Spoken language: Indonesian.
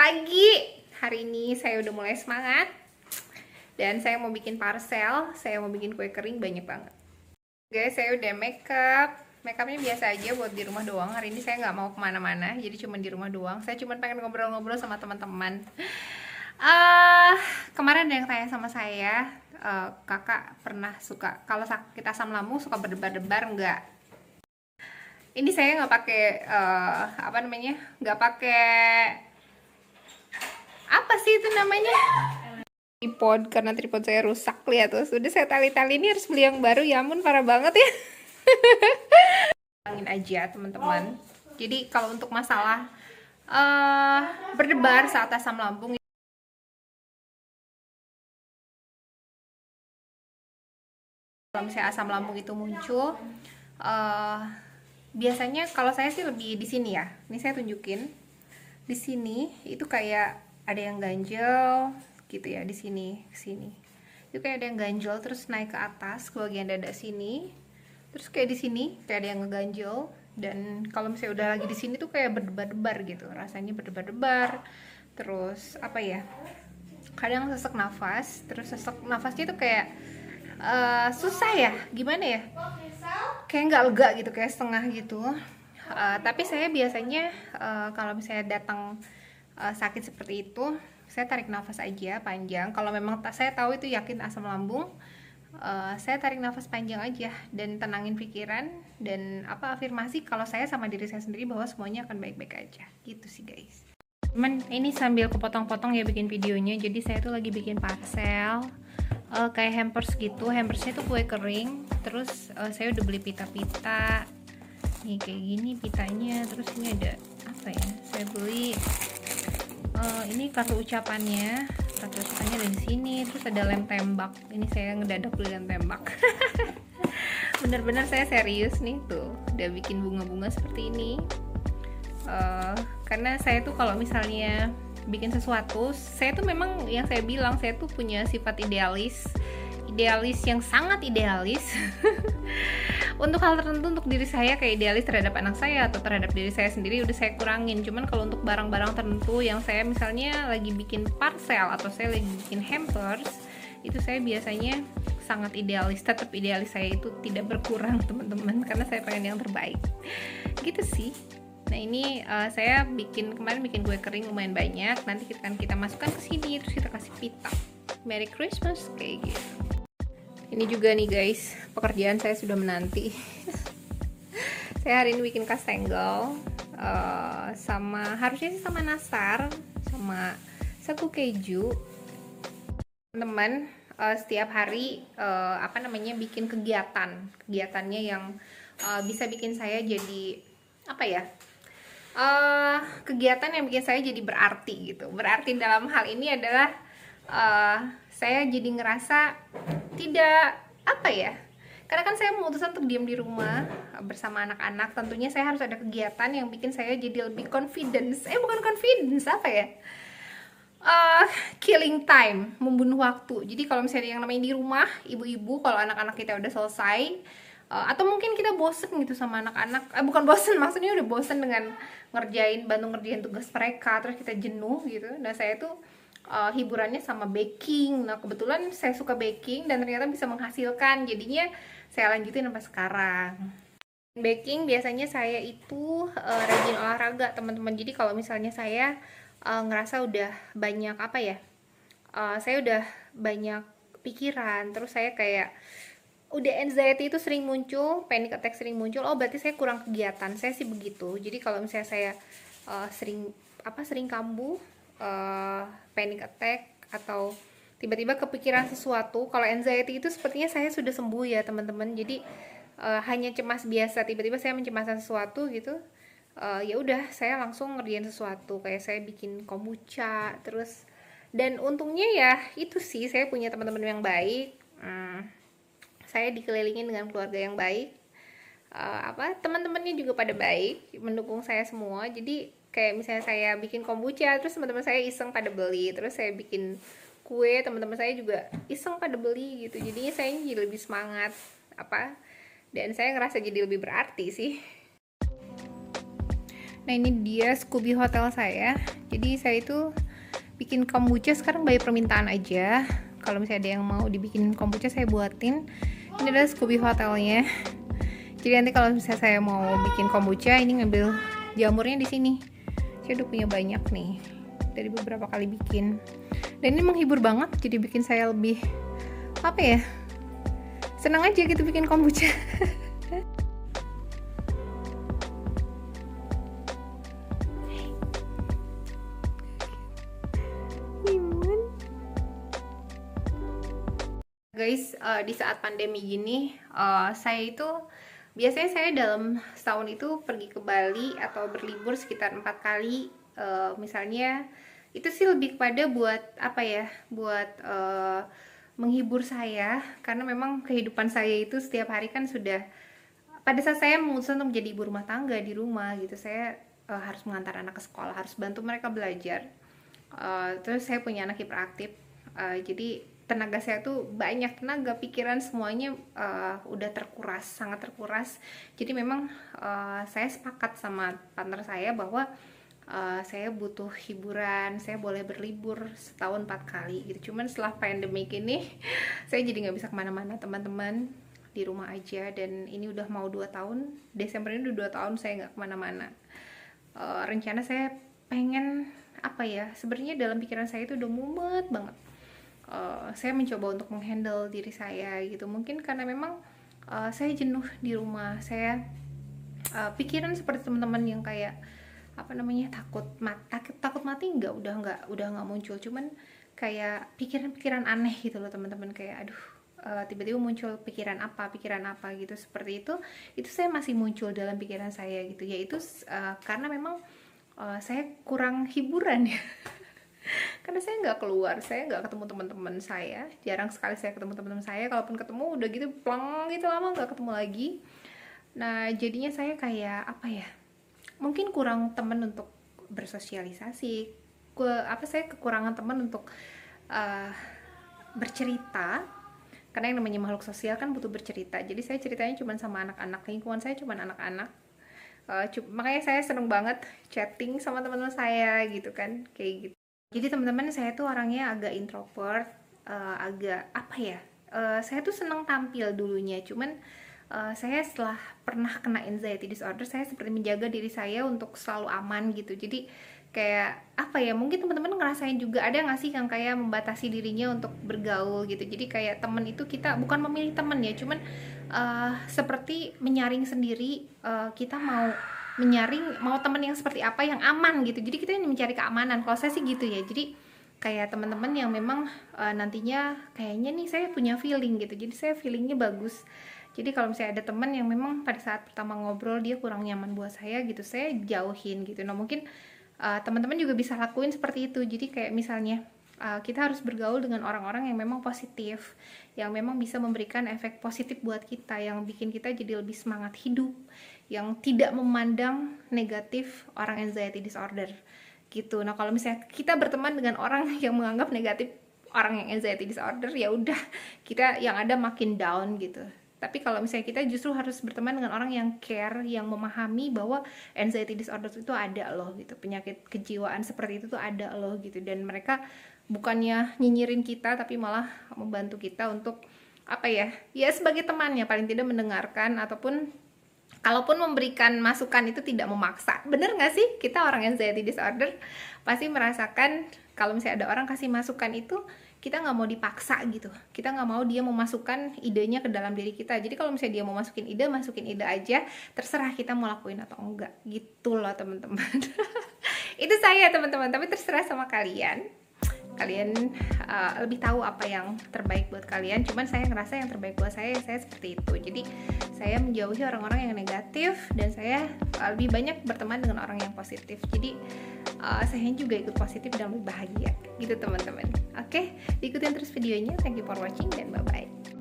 pagi. Hari ini saya udah mulai semangat. Dan saya mau bikin parcel, saya mau bikin kue kering banyak banget. Guys, saya udah makeupnya biasa aja buat di rumah doang. Hari ini saya nggak mau kemana-mana, jadi cuma di rumah doang. Saya cuma pengen ngobrol-ngobrol sama teman-teman. Kemarin ada yang tanya sama saya, kakak pernah suka kalau sakit asam lambung suka berdebar-debar nggak? Ini saya nggak pakai nggak pakai apa sih itu namanya, tripod, karena tripod saya rusak. Lihat tuh, sudah saya tali-tali, ini harus beli yang baru. Ya ampun, parah banget ya. Angin aja teman-teman. Jadi kalau untuk masalah berdebar saat asam lambung, kalau misalnya asam lambung itu muncul, biasanya kalau saya sih lebih di sini ya. Ini saya tunjukin. Di sini itu kayak ada yang ganjel gitu ya, di sini sini. Itu kayak ada yang ganjel terus naik ke atas ke bagian dada sini. Terus kayak di sini kayak ada yang ngeganjel, dan kalau misalnya udah lagi di sini tuh kayak berdebar-debar gitu. Rasanya berdebar-debar. Terus apa ya? Kadang sesak nafas, terus sesak nafasnya tuh kayak susah ya, gimana ya, kayak nggak lega gitu, kayak setengah gitu. Tapi saya biasanya kalau misalnya datang sakit seperti itu, saya tarik nafas aja panjang. Kalau memang saya tahu itu yakin asam lambung, saya tarik nafas panjang aja dan tenangin pikiran dan afirmasi kalau saya sama diri saya sendiri bahwa semuanya akan baik-baik aja. Gitu sih guys. Cuman ini sambil kepotong-potong ya bikin videonya. Jadi saya tuh lagi bikin parcel kayak hampers gitu. Hampersnya tuh kue kering. Terus saya udah beli pita-pita nih kayak gini pitanya. Terus ini ada apa ya, saya beli ini kartu ucapannya ada di sini. Terus ada lem tembak, ini saya ngedadak beli lem tembak. Bener-bener saya serius nih, tuh udah bikin bunga-bunga seperti ini. Karena saya tuh kalau misalnya bikin sesuatu, saya tuh memang yang saya bilang, saya tuh punya sifat idealis yang sangat idealis. Untuk hal tertentu, untuk diri saya kayak idealis terhadap anak saya atau terhadap diri saya sendiri udah saya kurangin. Cuman kalau untuk barang-barang tertentu yang saya misalnya lagi bikin parcel atau saya lagi bikin hampers, itu saya biasanya sangat idealis. Tetap idealis saya itu tidak berkurang teman-teman, karena saya pengen yang terbaik gitu sih. Nah ini saya kemarin bikin kue kering lumayan banyak. Nanti kita masukkan ke sini, terus kita kasih pita. Merry Christmas kayak gitu. Ini juga nih guys, pekerjaan saya sudah menanti. Saya hari ini bikin kastengel sama, harusnya sih sama nastar, sama sagu keju. Teman-teman setiap hari bikin kegiatannya yang bisa bikin saya jadi kegiatan yang bikin saya jadi berarti gitu. Berarti dalam hal ini adalah saya jadi ngerasa tidak karena kan saya memutuskan untuk diam di rumah bersama anak-anak. Tentunya saya harus ada kegiatan yang bikin saya jadi lebih killing time, membunuh waktu. Jadi kalau misalnya yang namanya di rumah, ibu-ibu, kalau anak-anak kita udah selesai, atau mungkin kita bosen gitu sama anak-anak, bukan bosen, maksudnya udah bosen dengan bantu ngerjain tugas mereka, terus kita jenuh gitu. Nah saya tuh hiburannya sama baking. Nah kebetulan saya suka baking dan ternyata bisa menghasilkan, jadinya saya lanjutin sampai sekarang. Baking biasanya saya itu rajin olahraga teman-teman. Jadi kalau misalnya saya ngerasa udah banyak saya udah banyak pikiran, terus saya kayak udah anxiety itu sering muncul, panic attack sering muncul, berarti saya kurang kegiatan. Saya sih begitu. Jadi kalau misalnya saya sering kambuh, panic attack, atau tiba-tiba kepikiran sesuatu, kalau anxiety itu sepertinya saya sudah sembuh ya teman-teman. Jadi hanya cemas biasa, tiba-tiba saya mencemaskan sesuatu gitu, ya udah saya langsung ngerjain sesuatu, kayak saya bikin kombucha terus. Dan untungnya ya itu sih, saya punya teman-teman yang baik, saya dikelilingin dengan keluarga yang baik, teman-temannya juga pada baik, mendukung saya semua. Jadi kayak misalnya saya bikin kombucha, terus teman-teman saya iseng pada beli, terus saya bikin kue, teman-teman saya juga iseng pada beli gitu. Jadinya saya jadi lebih semangat dan saya ngerasa jadi lebih berarti sih. Nah ini dia Scooby Hotel saya. Jadi saya itu bikin kombucha sekarang by permintaan aja. Kalau misalnya ada yang mau dibikin kombucha saya buatin. Ini adalah Scooby Hotelnya. Jadi nanti kalau misalnya saya mau bikin kombucha, ini ngambil jamurnya di sini. Saya udah punya banyak nih dari beberapa kali bikin. Dan ini menghibur banget, jadi bikin saya lebih apa ya? Senang aja gitu bikin kombucha. Guys, di saat pandemi gini, saya itu biasanya saya dalam setahun itu pergi ke Bali atau berlibur sekitar 4 kali. Misalnya itu sih lebih kepada buat apa ya, buat menghibur saya, karena memang kehidupan saya itu setiap hari kan sudah, pada saat saya memutuskan untuk menjadi ibu rumah tangga di rumah gitu, saya harus mengantar anak ke sekolah, harus bantu mereka belajar. Terus saya punya anak hiperaktif, jadi tenaga saya tuh banyak, tenaga, pikiran, semuanya udah terkuras, sangat terkuras. Jadi memang saya sepakat sama partner saya bahwa saya butuh hiburan, saya boleh berlibur setahun 4 kali gitu. Cuman setelah pandemik ini saya jadi nggak bisa kemana-mana teman-teman, di rumah aja. Dan ini udah mau 2 tahun, Desember ini udah 2 tahun saya nggak kemana-mana. Rencana saya pengen apa ya, sebenarnya dalam pikiran saya itu udah mumet banget. Saya mencoba untuk menghandle diri saya gitu, mungkin karena memang saya jenuh di rumah. Saya pikiran seperti teman-teman yang kayak apa namanya, takut mati udah nggak muncul, cuman kayak pikiran-pikiran aneh gitu loh teman-teman, kayak aduh, tiba-tiba muncul pikiran apa gitu, seperti itu saya masih muncul dalam pikiran saya gitu, yaitu karena memang saya kurang hiburan ya. Karena saya nggak keluar, saya nggak ketemu teman-teman saya, jarang sekali saya ketemu teman-teman saya. Kalaupun ketemu udah gitu plong gitu, lama nggak ketemu lagi. Nah jadinya saya kayak apa ya, mungkin kurang teman untuk bersosialisasi. Saya kekurangan teman untuk bercerita, karena yang namanya makhluk sosial kan butuh bercerita. Jadi saya ceritanya cuma sama anak-anak, lingkungan saya cuma anak-anak. Makanya saya seneng banget chatting sama teman-teman saya gitu kan, kayak gitu. Jadi teman-teman, saya tuh orangnya agak introvert, agak apa ya, saya tuh seneng tampil dulunya, cuman saya setelah pernah kena anxiety disorder, saya seperti menjaga diri saya untuk selalu aman gitu. Jadi kayak apa ya, mungkin teman-teman ngerasain juga, ada nggak sih yang kayak membatasi dirinya untuk bergaul gitu. Jadi kayak temen itu kita bukan memilih temen ya, cuman seperti menyaring sendiri, kita mau temen yang seperti apa, yang aman gitu. Jadi kita mencari keamanan, kalau saya sih gitu ya. Jadi kayak teman-teman yang memang nantinya kayaknya nih saya punya feeling gitu, jadi saya feelingnya bagus. Jadi kalau misalnya ada teman yang memang pada saat pertama ngobrol dia kurang nyaman buat saya gitu, saya jauhin gitu. Nah mungkin teman-teman juga bisa lakuin seperti itu. Jadi kayak misalnya kita harus bergaul dengan orang-orang yang memang positif, yang memang bisa memberikan efek positif buat kita, yang bikin kita jadi lebih semangat hidup, yang tidak memandang negatif orang anxiety disorder gitu. Nah kalau misalnya kita berteman dengan orang yang menganggap negatif orang yang anxiety disorder, ya udah kita yang ada makin down gitu. Tapi kalau misalnya kita justru harus berteman dengan orang yang care, yang memahami bahwa anxiety disorder itu ada loh gitu, penyakit kejiwaan seperti itu tuh ada loh gitu. Dan mereka bukannya nyinyirin kita, tapi malah membantu kita untuk apa ya, ya sebagai temannya paling tidak mendengarkan, ataupun kalaupun memberikan masukan itu tidak memaksa. Bener gak sih? Kita orang anxiety disorder pasti merasakan kalau misalnya ada orang kasih masukan itu, kita nggak mau dipaksa gitu. Kita nggak mau dia memasukkan idenya ke dalam diri kita. Jadi kalau misalnya dia mau masukin ide aja, terserah kita mau lakuin atau enggak gitu loh teman-teman. Itu saya teman-teman, tapi terserah sama kalian. Kalian lebih tahu apa yang terbaik buat kalian. Cuman saya ngerasa yang terbaik buat saya seperti itu. Jadi saya menjauhi orang-orang yang negatif, dan saya lebih banyak berteman dengan orang yang positif. Jadi saya juga ikut positif dan lebih bahagia gitu teman-teman. Oke, ikutin terus videonya. Thank you for watching dan bye-bye.